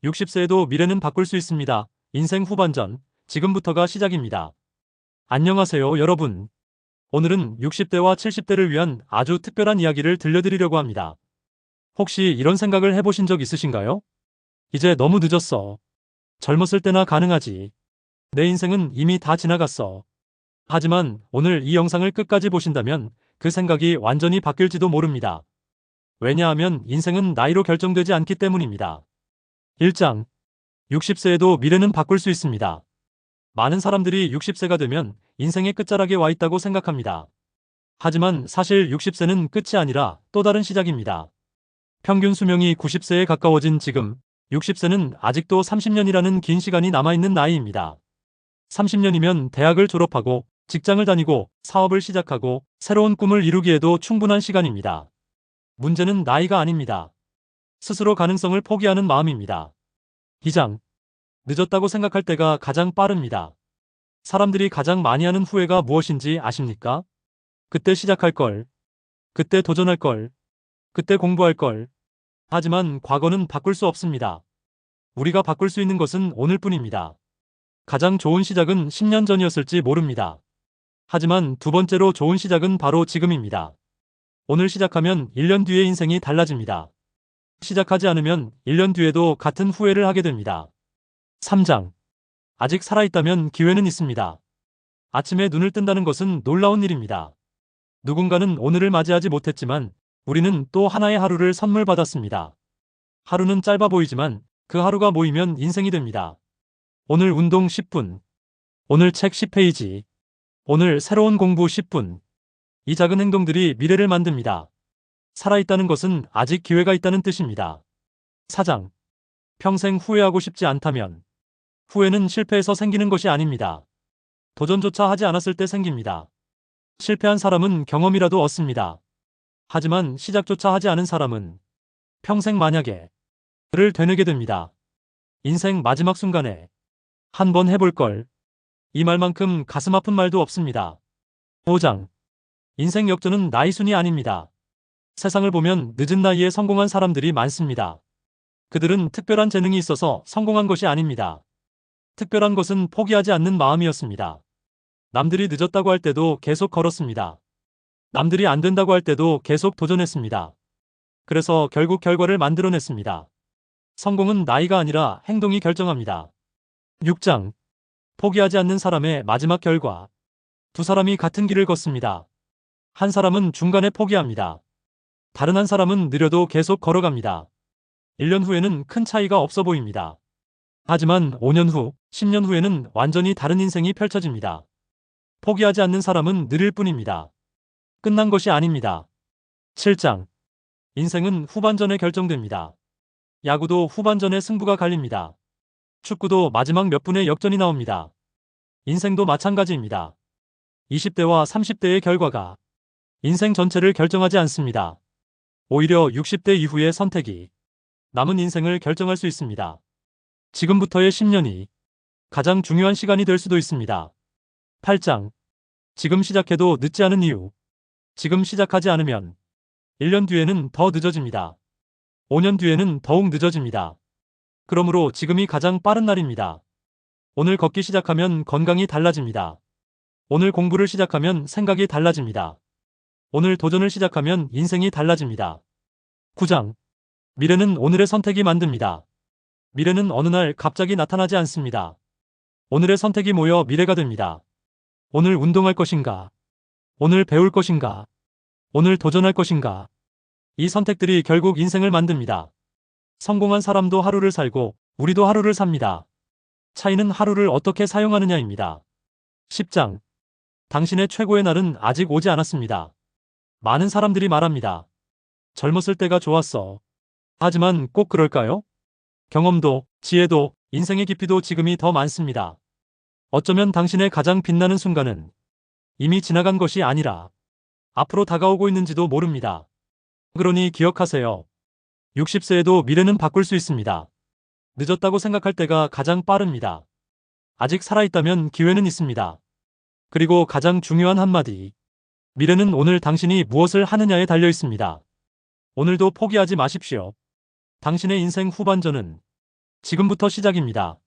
60세에도 미래는 바꿀 수 있습니다. 인생 후반전, 지금부터가 시작입니다. 안녕하세요, 여러분. 오늘은 60대와 70대를 위한 아주 특별한 이야기를 들려드리려고 합니다. 혹시 이런 생각을 해보신 적 있으신가요? 이제 너무 늦었어. 젊었을 때나 가능하지. 내 인생은 이미 다 지나갔어. 하지만 오늘 이 영상을 끝까지 보신다면 그 생각이 완전히 바뀔지도 모릅니다. 왜냐하면 인생은 나이로 결정되지 않기 때문입니다. 1장. 60세에도 미래는 바꿀 수 있습니다. 많은 사람들이 60세가 되면 인생의 끝자락에 와 있다고 생각합니다. 하지만 사실 60세는 끝이 아니라 또 다른 시작입니다. 평균 수명이 90세에 가까워진 지금, 60세는 아직도 30년이라는 긴 시간이 남아있는 나이입니다. 30년이면 대학을 졸업하고, 직장을 다니고, 사업을 시작하고, 새로운 꿈을 이루기에도 충분한 시간입니다. 문제는 나이가 아닙니다. 스스로 가능성을 포기하는 마음입니다. 2장. 늦었다고 생각할 때가 가장 빠릅니다. 사람들이 가장 많이 하는 후회가 무엇인지 아십니까? 그때 시작할 걸, 그때 도전할 걸, 그때 공부할 걸. 하지만 과거는 바꿀 수 없습니다. 우리가 바꿀 수 있는 것은 오늘뿐입니다. 가장 좋은 시작은 10년 전이었을지 모릅니다. 하지만 두 번째로 좋은 시작은 바로 지금입니다. 오늘 시작하면 1년 뒤의 인생이 달라집니다. 시작하지 않으면 1년 뒤에도 같은 후회를 하게 됩니다. 3장. 아직 살아있다면 기회는 있습니다. 아침에 눈을 뜬다는 것은 놀라운 일입니다. 누군가는 오늘을 맞이하지 못했지만 우리는 또 하나의 하루를 선물 받았습니다. 하루는 짧아 보이지만 그 하루가 모이면 인생이 됩니다. 오늘 운동 10분. 오늘 책 10페이지. 오늘 새로운 공부 10분. 이 작은 행동들이 미래를 만듭니다. 살아있다는 것은 아직 기회가 있다는 뜻입니다. 4장. 평생 후회하고 싶지 않다면. 후회는 실패해서 생기는 것이 아닙니다. 도전조차 하지 않았을 때 생깁니다. 실패한 사람은 경험이라도 얻습니다. 하지만 시작조차 하지 않은 사람은 평생 만약에 를 되뇌게 됩니다. 인생 마지막 순간에 한번 해볼 걸. 이 말만큼 가슴 아픈 말도 없습니다. 5장. 인생 역전은 나이 순이 아닙니다. 세상을 보면 늦은 나이에 성공한 사람들이 많습니다. 그들은 특별한 재능이 있어서 성공한 것이 아닙니다. 특별한 것은 포기하지 않는 마음이었습니다. 남들이 늦었다고 할 때도 계속 걸었습니다. 남들이 안 된다고 할 때도 계속 도전했습니다. 그래서 결국 결과를 만들어냈습니다. 성공은 나이가 아니라 행동이 결정합니다. 6장. 포기하지 않는 사람의 마지막 결과. 두 사람이 같은 길을 걷습니다. 한 사람은 중간에 포기합니다. 다른 한 사람은 느려도 계속 걸어갑니다. 1년 후에는 큰 차이가 없어 보입니다. 하지만 5년 후, 10년 후에는 완전히 다른 인생이 펼쳐집니다. 포기하지 않는 사람은 느릴 뿐입니다. 끝난 것이 아닙니다. 7장. 인생은 후반전에 결정됩니다. 야구도 후반전에 승부가 갈립니다. 축구도 마지막 몇 분에 역전이 나옵니다. 인생도 마찬가지입니다. 20대와 30대의 결과가 인생 전체를 결정하지 않습니다. 오히려 60대 이후의 선택이 남은 인생을 결정할 수 있습니다. 지금부터의 10년이 가장 중요한 시간이 될 수도 있습니다. 8장. 지금 시작해도 늦지 않은 이유. 지금 시작하지 않으면 1년 뒤에는 더 늦어집니다. 5년 뒤에는 더욱 늦어집니다. 그러므로 지금이 가장 빠른 날입니다. 오늘 걷기 시작하면 건강이 달라집니다. 오늘 공부를 시작하면 생각이 달라집니다. 오늘 도전을 시작하면 인생이 달라집니다. 9장. 미래는 오늘의 선택이 만듭니다. 미래는 어느 날 갑자기 나타나지 않습니다. 오늘의 선택이 모여 미래가 됩니다. 오늘 운동할 것인가? 오늘 배울 것인가? 오늘 도전할 것인가? 이 선택들이 결국 인생을 만듭니다. 성공한 사람도 하루를 살고 우리도 하루를 삽니다. 차이는 하루를 어떻게 사용하느냐입니다. 10장. 당신의 최고의 날은 아직 오지 않았습니다. 많은 사람들이 말합니다. 젊었을 때가 좋았어. 하지만 꼭 그럴까요? 경험도, 지혜도, 인생의 깊이도 지금이 더 많습니다. 어쩌면 당신의 가장 빛나는 순간은 이미 지나간 것이 아니라 앞으로 다가오고 있는지도 모릅니다. 그러니 기억하세요. 60세에도 미래는 바꿀 수 있습니다. 늦었다고 생각할 때가 가장 빠릅니다. 아직 살아있다면 기회는 있습니다. 그리고 가장 중요한 한마디. 미래는 오늘 당신이 무엇을 하느냐에 달려 있습니다. 오늘도 포기하지 마십시오. 당신의 인생 후반전은 지금부터 시작입니다.